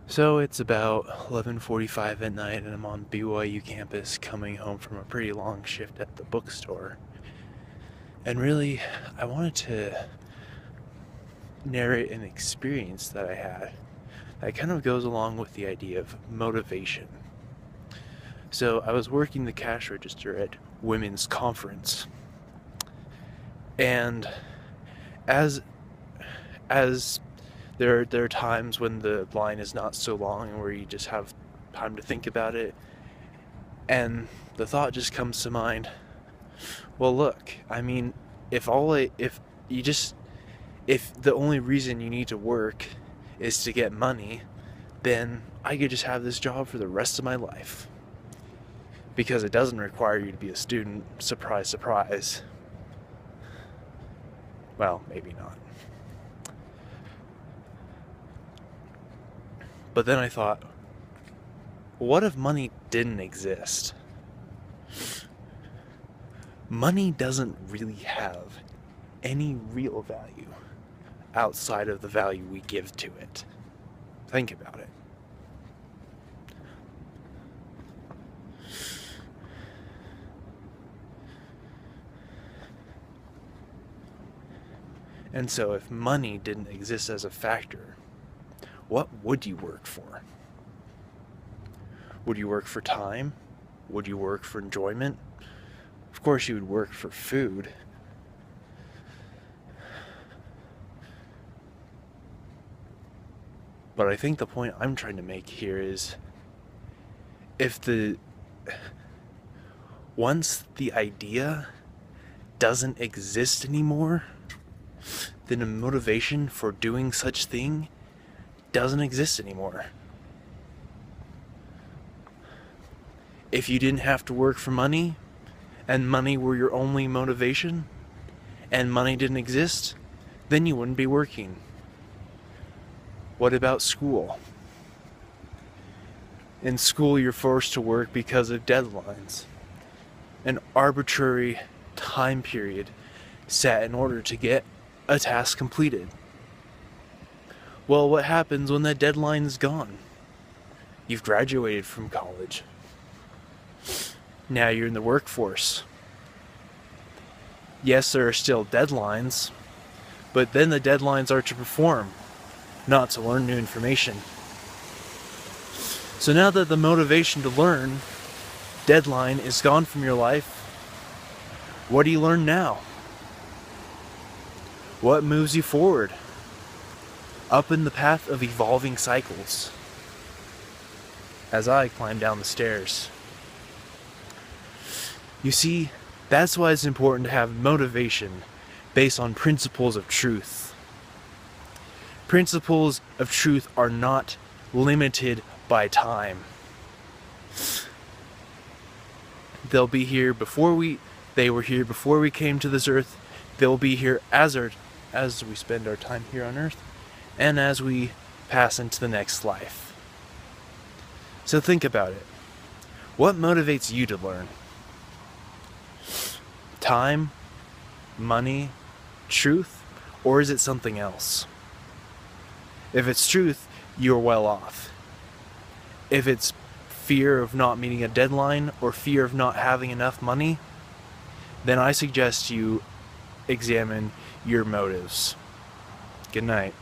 So it's about 11:45 at night and I'm on BYU campus coming home from a pretty long shift at the bookstore. And really, I wanted to narrate an experience that I had that kind of goes along with the idea of motivation. So I was working the cash register at Women's Conference, and as as there are times when the line is not so long and where you just have time to think about it, and the thought just comes to mind. Well, look, I mean, if you just if the only reason you need to work is to get money, then I could just have this job for the rest of my life. Because it doesn't require you to be a student. Surprise, surprise. Well, maybe not. But then I thought, what if money didn't exist? Money doesn't really have any real value outside of the value we give to it. Think about it. And so if money didn't exist as a factor, what would you work for? Would you work for time? Would you work for enjoyment? Of course you would work for food. But I think the point I'm trying to make here is if once the idea doesn't exist anymore, then the motivation for doing such thing doesn't exist anymore. If you didn't have to work for money, and money were your only motivation, and money didn't exist, then you wouldn't be working. What about school? In school, you're forced to work because of deadlines, an arbitrary time period set in order to get a task completed. Well, what happens when that deadline's gone? You've graduated from college. Now you're in the workforce. Yes, there are still deadlines, but then the deadlines are to perform, not to learn new information. So now that the motivation to learn deadline is gone from your life, what do you learn now? What moves you forward? Up in the path of evolving cycles. As I climb down the stairs. You see, that's why it's important to have motivation based on principles of truth. Principles of truth are not limited by time. They were here before we came to this earth. They'll be here as we spend our time here on earth, and as we pass into the next life. So think about it. What motivates you to learn? Time, money, truth, or is it something else? If it's truth, you're well off. If it's fear of not meeting a deadline or fear of not having enough money, then I suggest you examine your motives. Good night.